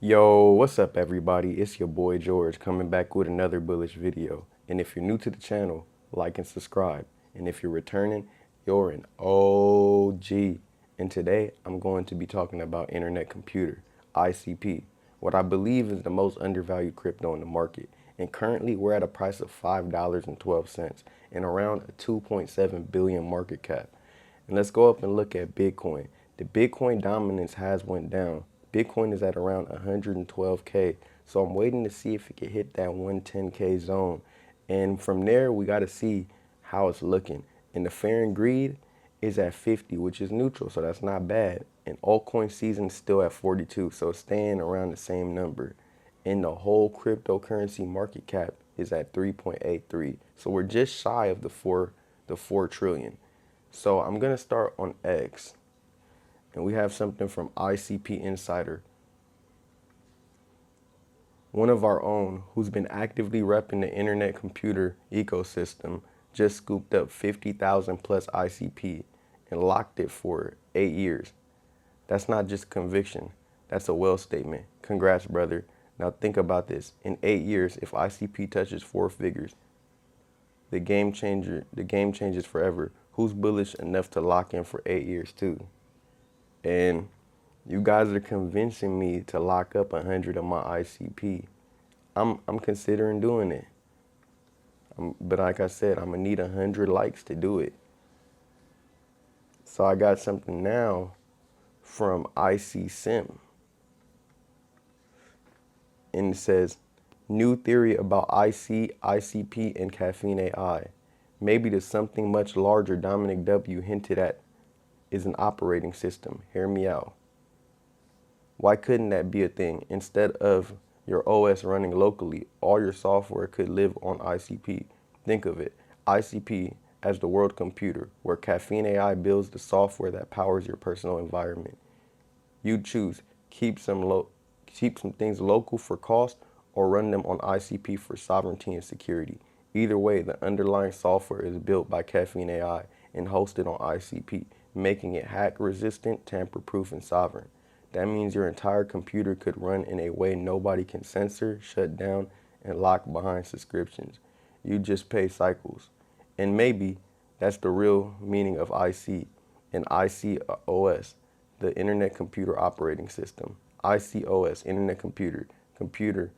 Yo, what's up everybody? It's your boy George coming back with another bullish video. And if you're new to the channel, like and subscribe. And if you're returning, you're an OG. And today I'm going to be talking about Internet Computer, ICP, what I believe is the most undervalued crypto in the market. And currently we're at a price of $5.12 and around a 2.7 billion market cap. And let's go up and look at Bitcoin. The Bitcoin dominance has went down. Bitcoin is at around 112K. So I'm waiting to see if it can hit that 110K zone. And from there, we got to see how it's looking. And the fear and greed is at 50, which is neutral. So that's not bad. And altcoin season is still at 42. So it's staying around the same number. And the whole cryptocurrency market cap is at 3.83. So we're just shy of the 4 trillion. So I'm going to start on X. And we have something from ICP Insider, one of our own who's been actively repping the internet computer ecosystem, just scooped up 50,000 plus ICP and locked it for 8 years. That's not just conviction, that's a well statement. Congrats, brother. Now think about this. In 8 years, if ICP touches 4 figures, the game changes forever. Who's bullish enough to lock in for 8 years too? And you guys are convincing me to lock up 100 of my ICP. I'm considering doing it. But like I said, I'm gonna need 100 likes to do it. So I got something now from ICSim. And it says, new theory about ICP, and Caffeine AI. Maybe there's something much larger Dominic W. hinted at is an operating system. Hear me out. Why couldn't that be a thing? Instead of your OS running locally, all your software could live on ICP. Think of it, ICP as the world computer, where Caffeine AI builds the software that powers your personal environment. You choose, keep some things local for cost or run them on ICP for sovereignty and security. Either way, the underlying software is built by Caffeine AI and hosted on ICP, making it hack resistant, tamper proof, and sovereign. That means your entire computer could run in a way nobody can censor, shut down, and lock behind subscriptions. You just pay cycles. And maybe that's the real meaning of IC and ICOS, the Internet Computer Operating System. ICOS, Internet Computer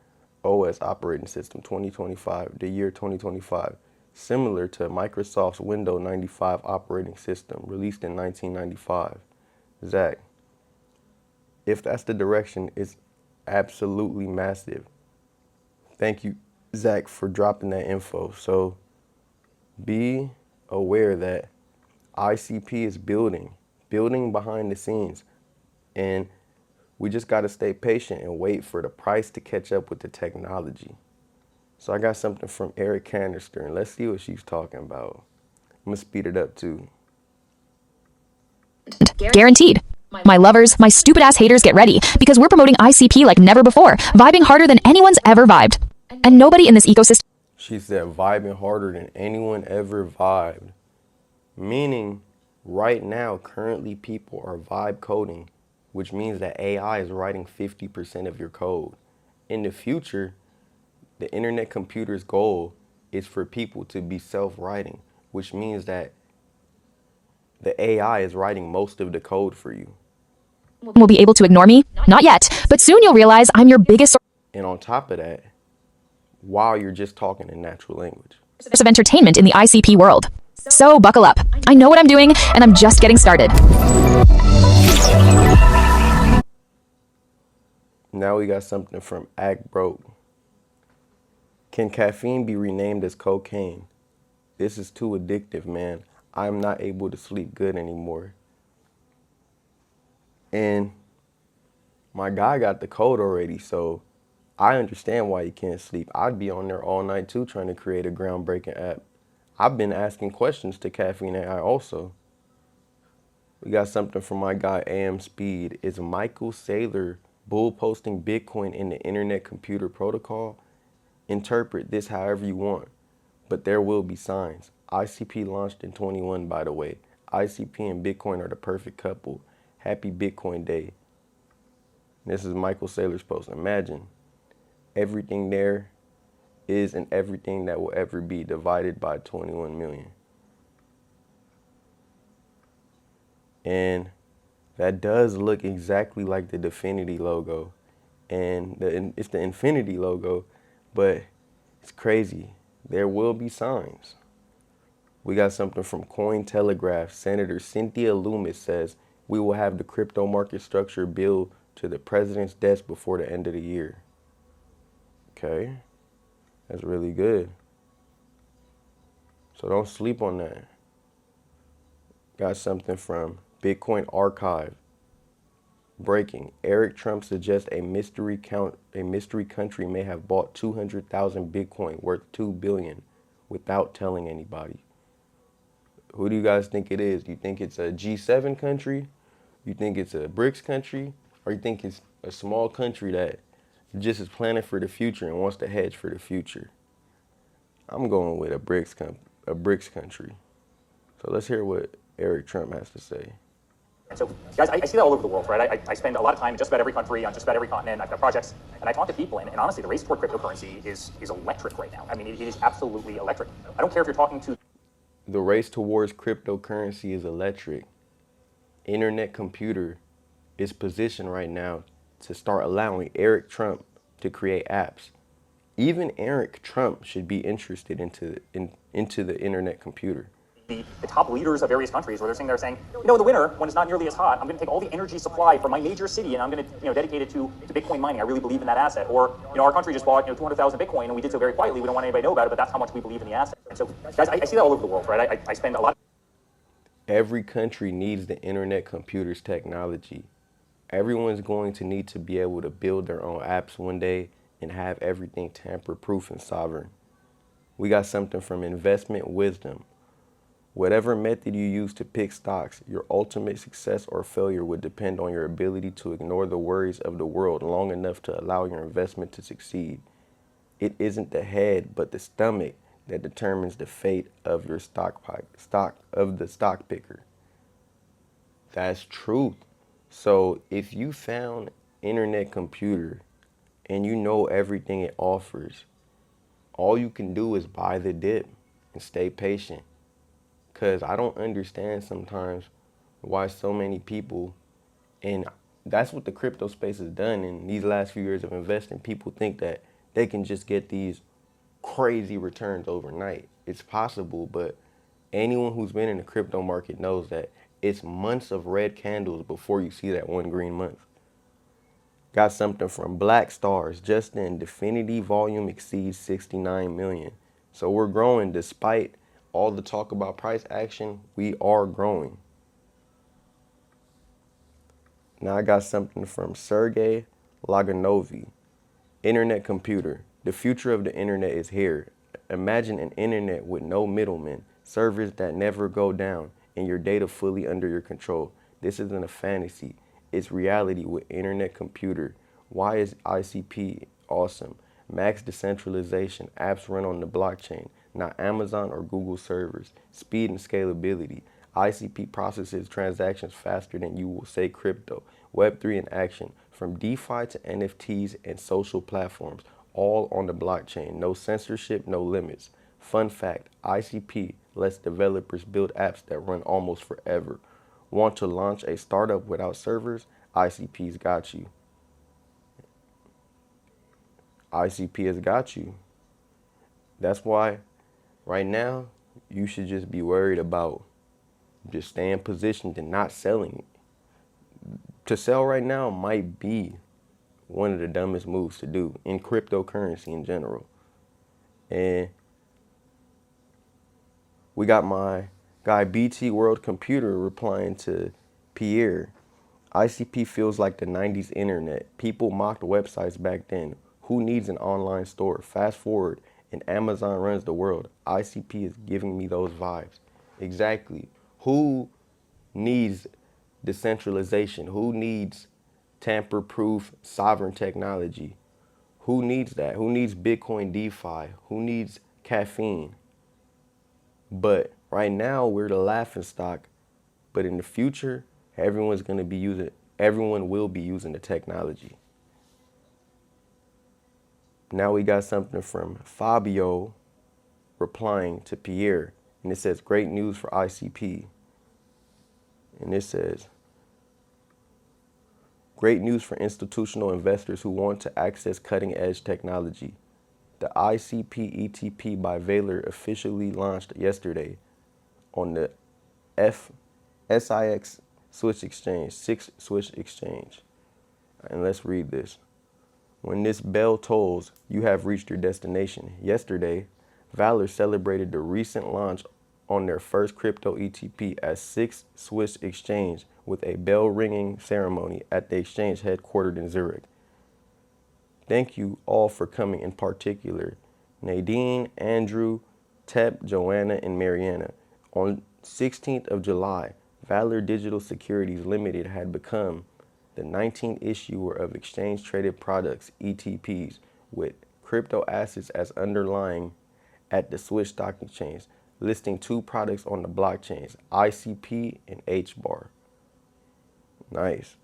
OS Operating System 2025, the year 2025. Similar to Microsoft's Windows 95 operating system, released in 1995. Zach, if that's the direction, it's absolutely massive. Thank you, Zach, for dropping that info. So be aware that ICP is building behind the scenes. And we just got to stay patient and wait for the price to catch up with the technology. So I got something from Eric Canister, and let's see what she's talking about. I'm going to speed it up too. Guaranteed. My lovers, my stupid ass haters, get ready because we're promoting ICP like never before, vibing harder than anyone's ever vibed. And nobody in this ecosystem. She said vibing harder than anyone ever vibed. Meaning right now, currently people are vibe coding, which means that AI is writing 50% of your code. In the future, the internet computer's goal is for people to be self-writing, which means that the AI is writing most of the code for you. Will be able to ignore me? Not yet, but soon you'll realize I'm your biggest And on top of that, while you're just talking in natural language. source of entertainment in the ICP world. So buckle up. I know what I'm doing, and I'm just getting started. Now we got something from Act Broke. Can caffeine be renamed as cocaine? This is too addictive, man. I'm not able to sleep good anymore. And my guy got the code already, so I understand why you can't sleep. I'd be on there all night too trying to create a groundbreaking app. I've been asking questions to Caffeine AI also. We got something from my guy AM Speed. Is Michael Saylor bull posting Bitcoin in the Internet Computer Protocol? Interpret this however you want, but there will be signs. ICP launched in 21, by the way. ICP and Bitcoin are the perfect couple. Happy Bitcoin Day. This is Michael Saylor's post. Imagine everything there is and everything that will ever be divided by 21 million. And that does look exactly like the Definity logo. And it's the Infinity logo, but it's crazy. There will be signs. We got something from Cointelegraph. Senator Cynthia Lummis says we will have the crypto market structure bill to the president's desk before the end of the year. Okay, that's really good. So don't sleep on that. Got something from Bitcoin Archive. Breaking. Eric Trump suggests a mystery country may have bought 200,000 Bitcoin worth $2 billion without telling anybody. Who do you guys think it is? Do you think it's a G7 country? You think it's a BRICS country? Or you think it's a small country that just is planning for the future and wants to hedge for the future? I'm going with a BRICS country. So let's hear what Eric Trump has to say. And so, guys, I see that all over the world, right? I spend a lot of time in just about every country, on just about every continent. I've got projects, and I talk to people, and honestly, the race toward cryptocurrency is electric right now. I mean, it is absolutely electric. I don't care if you're talking to... The race towards cryptocurrency is electric. Internet Computer is positioned right now to start allowing Eric Trump to create apps. Even Eric Trump should be interested into the Internet Computer. The top leaders of various countries where they're sitting there saying, in the winter, when it's not nearly as hot, I'm going to take all the energy supply from my major city and I'm going to dedicate it to Bitcoin mining. I really believe in that asset. Or our country just bought 200,000 Bitcoin and we did so very quietly. We don't want anybody to know about it, but that's how much we believe in the asset. And so, guys, I see that all over the world, right? I spend a lot. Every country needs the Internet Computer's technology. Everyone's going to need to be able to build their own apps one day and have everything tamper-proof and sovereign. We got something from Investment Wisdom. Whatever method you use to pick stocks, your ultimate success or failure would depend on your ability to ignore the worries of the world long enough to allow your investment to succeed. It isn't the head, but the stomach that determines the fate of your stock picker. That's truth. So if you found Internet Computer and you know everything it offers, all you can do is buy the dip and stay patient. Because I don't understand sometimes why so many people, and that's what the crypto space has done in these last few years of investing. People think that they can just get these crazy returns overnight. It's possible, but anyone who's been in the crypto market knows that it's months of red candles before you see that one green month. Got something from Black Stars. Just in, Definity volume exceeds 69 million. So we're growing despite all the talk about price action. We are growing. Now I got something from Sergey Laganovi. Internet Computer. The future of the internet is here. Imagine an internet with no middlemen, servers that never go down, and your data fully under your control. This isn't a fantasy. It's reality with Internet Computer. Why is ICP awesome? Max decentralization. Apps run on the blockchain, not Amazon or Google servers. Speed and scalability. ICP processes transactions faster than you will say crypto. Web3 in action. From DeFi to NFTs and social platforms. All on the blockchain. No censorship, no limits. Fun fact, ICP lets developers build apps that run almost forever. Want to launch a startup without servers? ICP's got you. ICP has got you. That's why right now you should just be worried about just staying positioned and not selling. To sell right now might be one of the dumbest moves to do in cryptocurrency in general. And we got my guy BT World Computer replying to Pierre. ICP feels like the 90s internet. People mocked websites back then. Who needs an online store? Fast forward and Amazon runs the world. ICP is giving me those vibes. Exactly. Who needs decentralization? Who needs tamper-proof sovereign technology? Who needs that? Who needs Bitcoin DeFi? Who needs caffeine? But right now we're the laughing stock. But in the future, everyone will be using the technology. Now we got something from Fabio replying to Pierre, and it says, great news for ICP. And it says, great news for institutional investors who want to access cutting-edge technology. The ICP ETP by Valor officially launched yesterday on the SIX Swiss Exchange, 6 Swiss Exchange. And let's read this. When this bell tolls, you have reached your destination. Yesterday, Valor celebrated the recent launch on their first crypto ETP at 6 Swiss Exchange with a bell ringing ceremony at the exchange headquartered in Zurich. Thank you all for coming, in particular Nadine, Andrew, Tep, Joanna, and Mariana. On 16th of July, Valor Digital Securities Limited had become the 19th issuer of exchange-traded products, ETPs, with crypto assets as underlying at the Swiss Stock Exchange, listing 2 products on the blockchains, ICP and HBAR. Nice.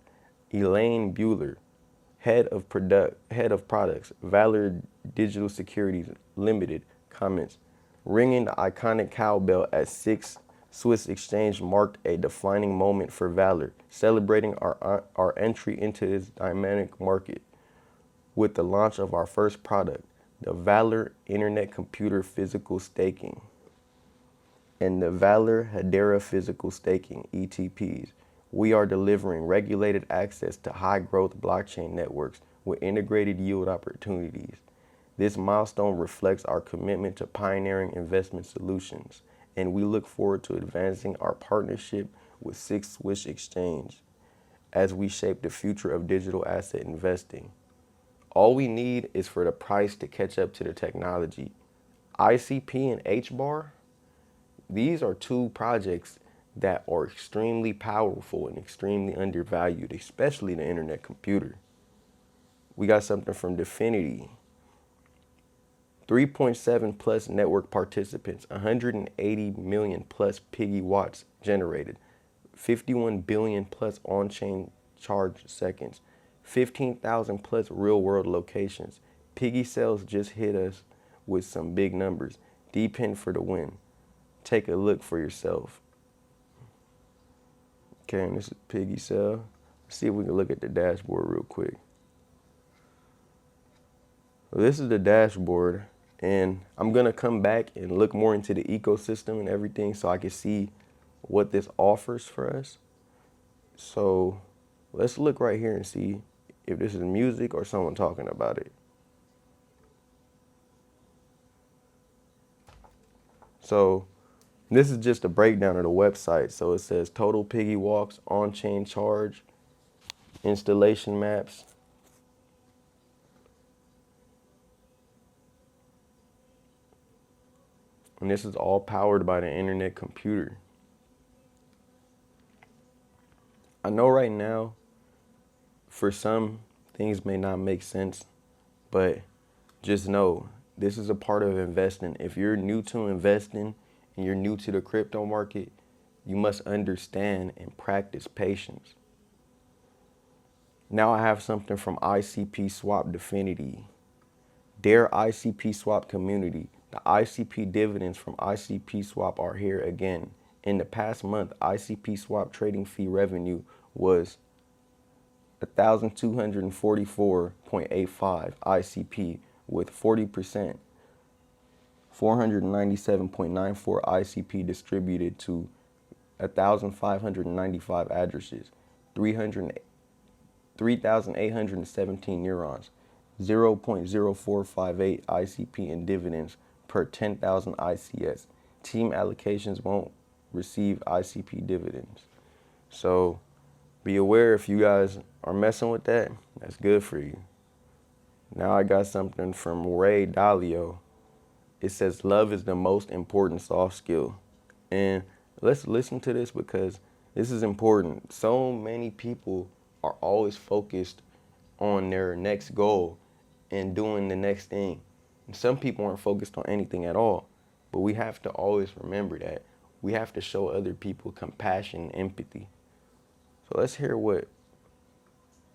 Elaine Bueller, head of products, Valor Digital Securities Limited, comments, ringing the iconic cowbell at 6 Swiss Exchange marked a defining moment for Valor, celebrating our entry into this dynamic market with the launch of our first product, the Valor Internet Computer Physical Staking and the Valor Hedera Physical Staking ETPs. We are delivering regulated access to high-growth blockchain networks with integrated yield opportunities. This milestone reflects our commitment to pioneering investment solutions, and we look forward to advancing our partnership with 6 Swiss Exchange as we shape the future of digital asset investing. All we need is for the price to catch up to the technology. ICP and HBAR, these are 2 projects that are extremely powerful and extremely undervalued, especially the internet computer. We got something from Definity. 3.7 plus network participants, 180 million plus piggy watts generated, 51 billion plus on-chain charge seconds, 15,000 plus real-world locations. Piggy sales just hit us with some big numbers. D-Pin for the win. Take a look for yourself. Okay, and this is Piggy sell. Let's see if we can look at the dashboard real quick. So this is the dashboard, and I'm gonna come back and look more into the ecosystem and everything so I can see what this offers for us. So let's look right here and see if this is music or someone talking about it. So this is just a breakdown of the website. So it says total piggy walks, on-chain charge, installation maps. And this is all powered by the internet computer. I know right now, for some, things may not make sense, but just know this is a part of investing. If you're new to investing and you're new to the crypto market, you must understand and practice patience. Now I have something from ICP Swap Definity. Dear ICP Swap community, the ICP dividends from ICP Swap are here again. In the past month, ICP Swap trading fee revenue was 1,244.85 ICP with 40%, 497.94 ICP distributed to 1,595 addresses, 3,817 neurons, 0.0458 ICP in dividends per 10,000 ICS. Team allocations won't receive ICP dividends. So be aware if you guys are messing with that, that's good for you. Now I got something from Ray Dalio. It says love is the most important soft skill. And let's listen to this because this is important. So many people are always focused on their next goal and doing the next thing. And some people aren't focused on anything at all. But we have to always remember that. We have to show other people compassion and empathy. So let's hear what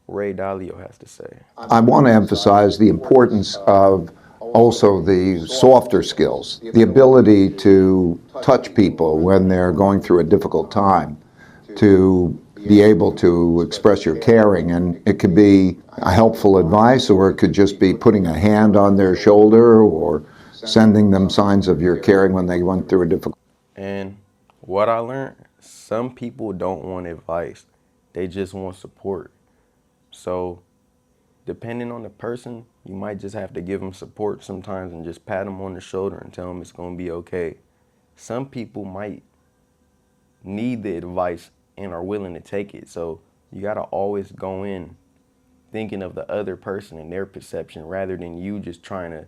Ray Dalio has to say. I want to emphasize the importance of also the softer skills, the ability to touch people when they're going through a difficult time, to be able to express your caring. And it could be a helpful advice, or it could just be putting a hand on their shoulder or sending them signs of your caring when they went through a difficult. And what I learned, some people don't want advice. They just want support. So depending on the person, you might just have to give them support sometimes and just pat them on the shoulder and tell them it's going to be okay. Some people might need the advice and are willing to take it. So you got to always go in thinking of the other person and their perception rather than you just trying to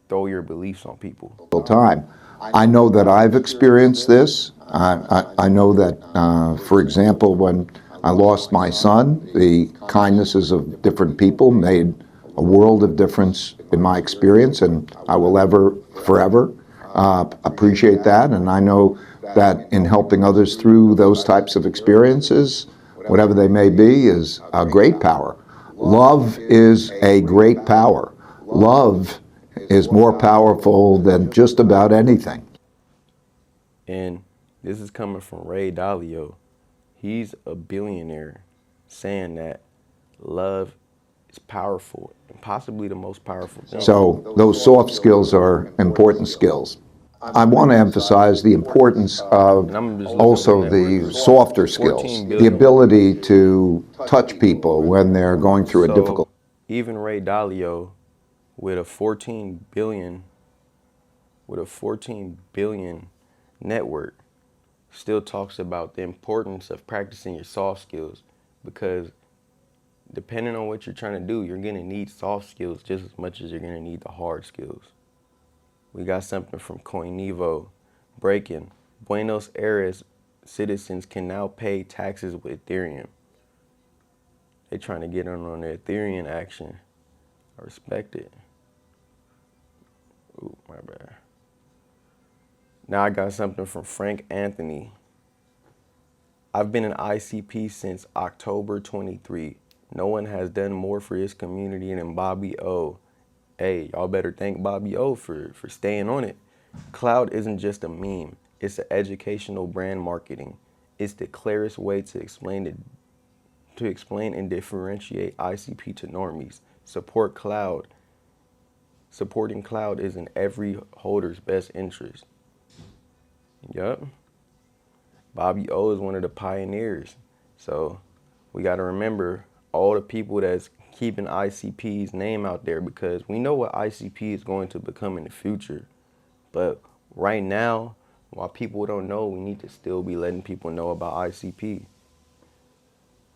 throw your beliefs on people. Time. I know that I've experienced this. I know that, for example, when I lost my son, the kindnesses of different people made a world of difference in my experience, and I will forever appreciate that. And I know that in helping others through those types of experiences, whatever they may be, is a great power. Love is a great power. Love is more powerful than just about anything. And this is coming from Ray Dalio. He's a billionaire saying that love is powerful and possibly the most powerful thing. So those soft skills are important skills. I want to emphasize the importance of also the softer skills, the ability to touch people when they're going through a difficult. Even Ray Dalio, with a 14 billion network, still talks about the importance of practicing your soft skills, because depending on what you're trying to do, you're going to need soft skills just as much as you're going to need the hard skills. We got something from Coinevo breaking. Buenos Aires citizens can now pay taxes with Ethereum. They're trying to get on the Ethereum action. I respect it. Ooh, my bad. Now I got something from Frank Anthony. I've been an ICP since October 23. No one has done more for his community than Bobby O. Hey, y'all better thank Bobby O for staying on it. Cloud isn't just a meme. It's an educational brand marketing. It's the clearest way to explain and differentiate ICP to normies. Support Cloud. Supporting Cloud is in every holder's best interest. Yup. Bobby O is one of the pioneers. So we got to remember all the people that's keeping ICP's name out there, because we know what ICP is going to become in the future. But right now, while people don't know, we need to still be letting people know about ICP.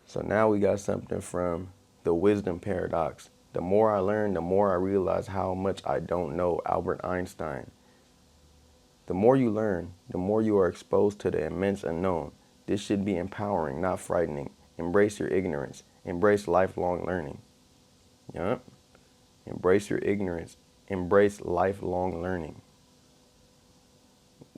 So now we got something from the wisdom paradox. The more I learn, the more I realize how much I don't know. Albert Einstein. The more you learn, the more you are exposed to the immense unknown. This should be empowering, not frightening. Embrace your ignorance. Embrace lifelong learning. Yup. Embrace your ignorance. Embrace lifelong learning.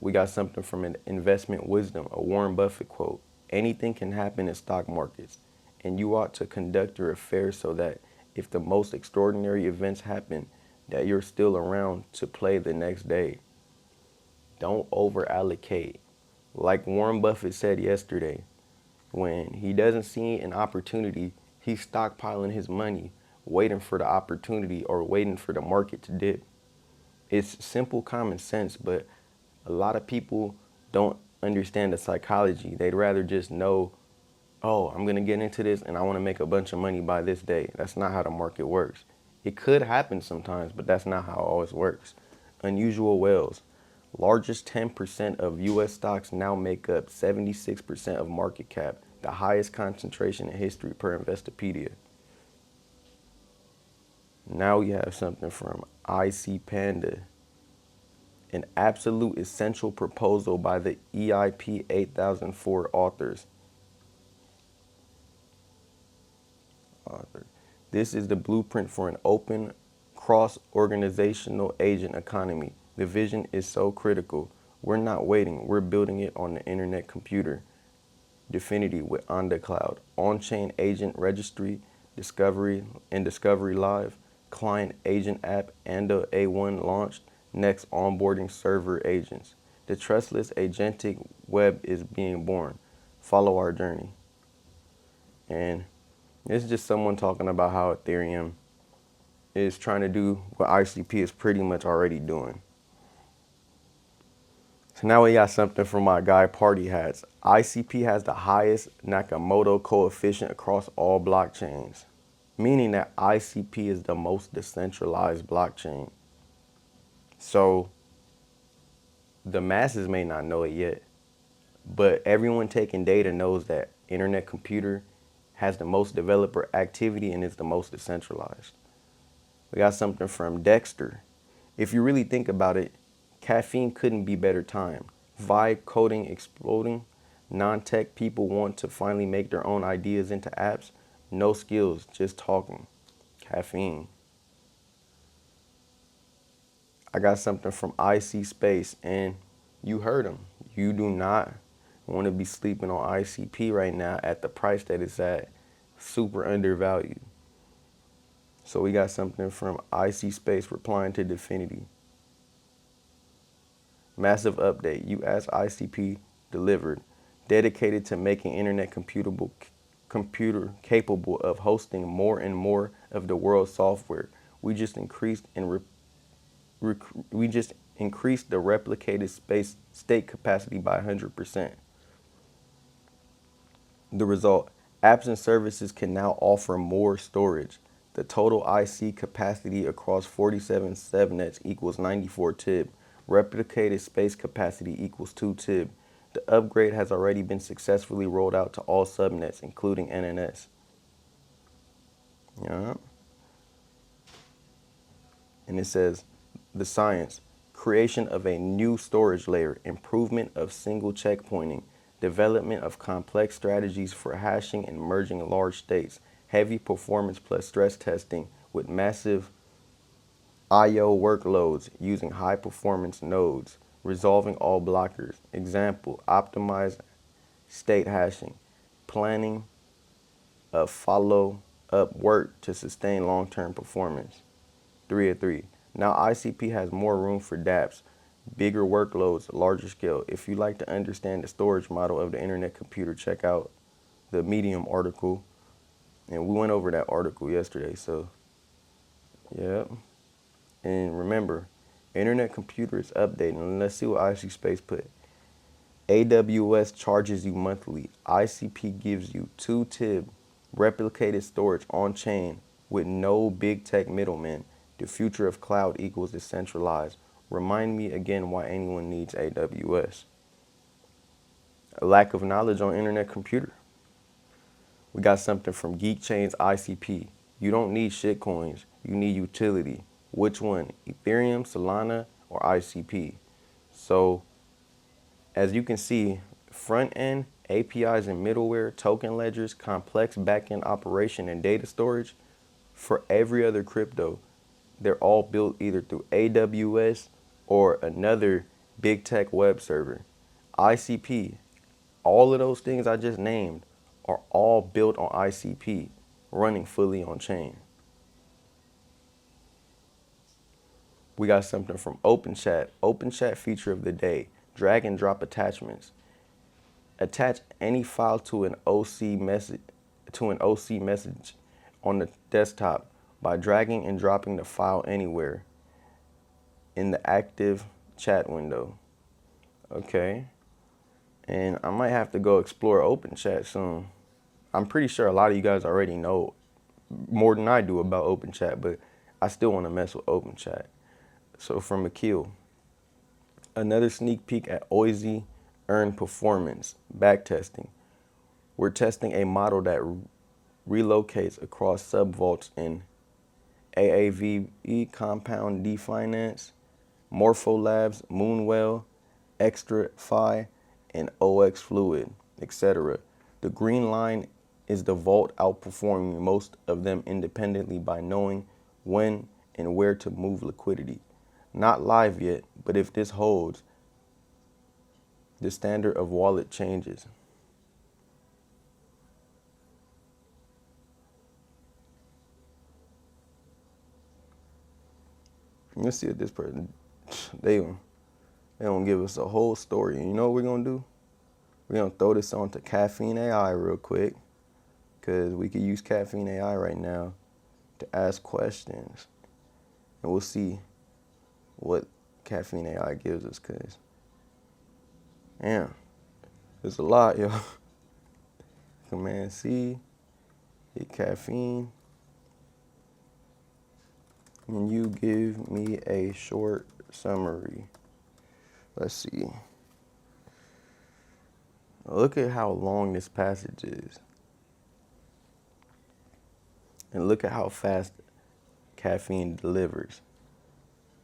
We got something from an investment wisdom, a Warren Buffett quote. Anything can happen in stock markets, and you ought to conduct your affairs so that if the most extraordinary events happen, that you're still around to play the next day. Don't over allocate. Like Warren Buffett said yesterday, when he doesn't see an opportunity, he's stockpiling his money, waiting for the opportunity or waiting for the market to dip. It's simple common sense, but a lot of people don't understand the psychology. They'd rather just know, oh, I'm going to get into this and I want to make a bunch of money by this day. That's not how the market works. It could happen sometimes, but that's not how it always works. Unusual whales. Largest 10% of U.S. stocks now make up 76% of market cap, the highest concentration in history per Investopedia. Now we have something from IC Panda. An absolute essential proposal by the EIP 8004 authors. This is the blueprint for an open, cross-organizational agent economy. The vision is so critical. We're not waiting. We're building it on the internet computer. Definity with Onda Cloud. On-chain agent registry. Discovery Live, client agent app, and the A1 launched. Next, onboarding server agents. The trustless agentic web is being born. Follow our journey. And it's just someone talking about how Ethereum is trying to do what ICP is pretty much already doing. So now we got something from my guy Party Hats. ICP has the highest Nakamoto coefficient across all blockchains, meaning that ICP is the most decentralized blockchain. So the masses may not know it yet, but everyone taking data knows that Internet Computer has the most developer activity and is the most decentralized. We got something from Dexter. If you really think about it, Caffeine couldn't be better timed. Vibe coding exploding. Non-tech people want to finally make their own ideas into apps. No skills, just talking. Caffeine. I got something from IC Space, and you heard him. You do not want to be sleeping on ICP right now at the price that it's at. Super undervalued. So we got something from IC Space replying to Definity. Massive update. You asked ICP delivered. Dedicated to making internet computer capable of hosting more and more of the world's software. We just increased the replicated space state capacity by 100%. The result, apps and services can now offer more storage. The total IC capacity across 47 subnets equals 94 TB. Replicated space capacity equals 2 TB. The upgrade has already been successfully rolled out to all subnets, including NNS. Yeah. And it says, the science, creation of a new storage layer, improvement of single checkpointing, development of complex strategies for hashing and merging large states, heavy performance plus stress testing with massive I/O workloads using high performance nodes, resolving all blockers. Example, optimized state hashing, planning of follow-up work to sustain long-term performance. 3 of 3. Now ICP has more room for dApps, bigger workloads, larger scale. If you like to understand the storage model of the Internet Computer, check out the Medium article. And we went over that article yesterday, so yeah. And remember, Internet Computer is updating. And let's see what IC Space put. AWS charges you monthly. ICP gives you 2 TB replicated storage on chain with no big tech middlemen. The future of cloud equals decentralized. Remind me again why anyone needs AWS. A lack of knowledge on Internet Computer. We got something from Geek Chain's ICP. You don't need shitcoins. You need utility. Which one? Ethereum, Solana, or ICP? So, as you can see, front end, APIs and middleware, token ledgers, complex backend operation, and data storage, for every other crypto, they're all built either through AWS or another big tech web server. ICP, all of those things I just named are all built on ICP, running fully on chain. We got something from OpenChat. OpenChat feature of the day, drag and drop attachments. Attach any file to an OC message on the desktop by dragging and dropping the file anywhere in the active chat window. Okay. And I might have to go explore OpenChat soon. I'm pretty sure a lot of you guys already know more than I do about OpenChat, but I still want to mess with OpenChat. So from Akil, another sneak peek at Oisy earned performance, backtesting. We're testing a model that relocates across subvaults in AAVE, Compound D Finance, Morpholabs, Moonwell, ExtraFi, and OX Fluid, etc. The green line is the vault outperforming most of them independently by knowing when and where to move liquidity. Not live yet, but if this holds, the standard of wallet changes. You see what this person, they don't give us a whole story. And you know what we're gonna do? We're gonna throw this on to Caffeine AI real quick, because we could use Caffeine AI right now to ask questions. And we'll see what Caffeine AI gives us, because, damn, there's a lot, yo. Command C, hit caffeine. Can you give me a short summary? Let's see. Look at how long this passage is. And look at how fast Caffeine delivers.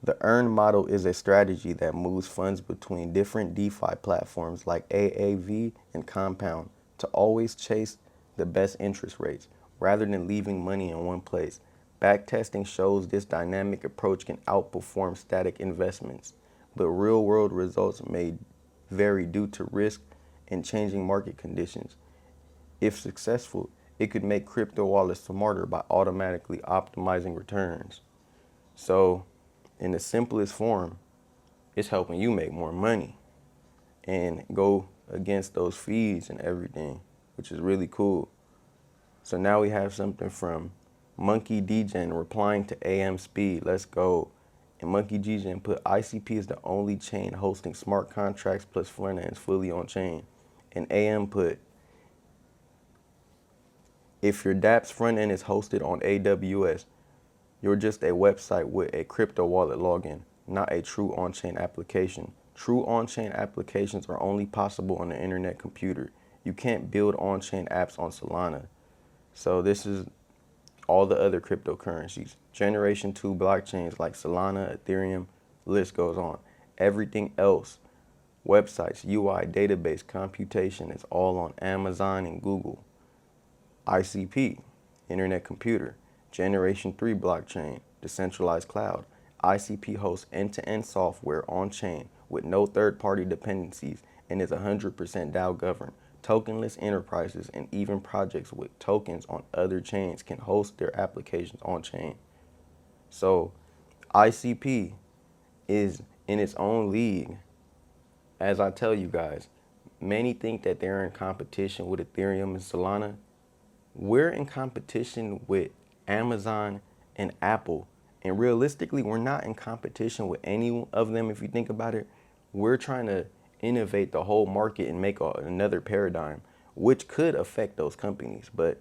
The earn model is a strategy that moves funds between different DeFi platforms like AAV and Compound to always chase the best interest rates rather than leaving money in one place. Backtesting shows this dynamic approach can outperform static investments, but real-world results may vary due to risk and changing market conditions. If successful, it could make crypto wallets smarter by automatically optimizing returns. So, in the simplest form, it's helping you make more money and go against those fees and everything, which is really cool. So now we have something from Monkey Degen replying to AM Speed. Let's go. And Monkey Degen put ICP is the only chain hosting smart contracts plus front ends fully on chain. And AM put, if your dApp's front end is hosted on AWS, you're just a website with a crypto wallet login, not a true on-chain application. True on-chain applications are only possible on the internet computer. You can't build on-chain apps on Solana. So this is all the other cryptocurrencies. Generation 2 blockchains like Solana, Ethereum, list goes on. Everything else, websites, UI, database, computation, is all on Amazon and Google. ICP, Internet Computer, Generation 3 blockchain, Decentralized cloud. ICP hosts end-to-end software on-chain with no third-party dependencies and is 100% DAO governed. Tokenless enterprises and even projects with tokens on other chains can host their applications on-chain. So ICP is in its own league. As I tell you guys, many think that they're in competition with Ethereum and Solana. We're in competition with Amazon and Apple. And realistically, we're not in competition with any of them. If you think about it, we're trying to innovate the whole market and make another paradigm, which could affect those companies, but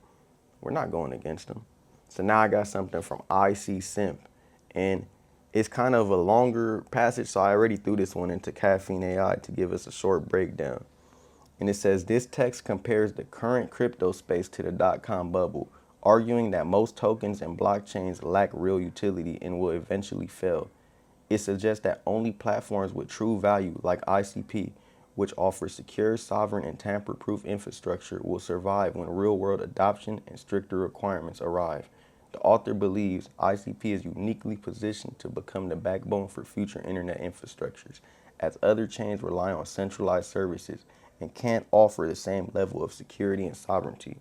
we're not going against them. So now I got something from IC Simp, and it's kind of a longer passage, so I already threw this one into Caffeine AI to give us a short breakdown. And it says, this text compares the current crypto space to the dot-com bubble, arguing that most tokens and blockchains lack real utility and will eventually fail. It suggests that only platforms with true value like ICP, which offers secure, sovereign, and tamper-proof infrastructure, will survive when real-world adoption and stricter requirements arrive. The author believes ICP is uniquely positioned to become the backbone for future internet infrastructures, as other chains rely on centralized services and can't offer the same level of security and sovereignty.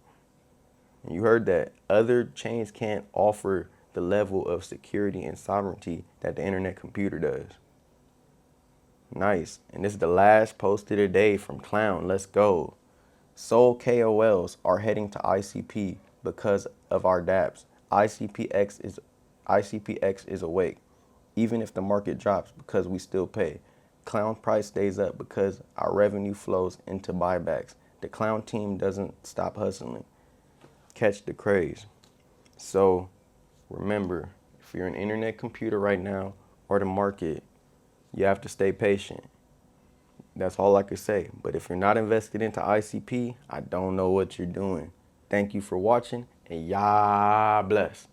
And you heard that. Other chains can't offer the level of security and sovereignty that the internet computer does. Nice. And this is the last post of the day from Clown. Let's go. Soul KOLs are heading to ICP because of our dApps. ICPX is awake, even if the market drops, because we still pay. Clown price stays up because our revenue flows into buybacks. The Clown team doesn't stop hustling. Catch the craze. So remember, if you're an internet computer right now or the market, you have to stay patient. That's all I could say. But if you're not invested into ICP, I don't know what you're doing. Thank you for watching, and y'all bless.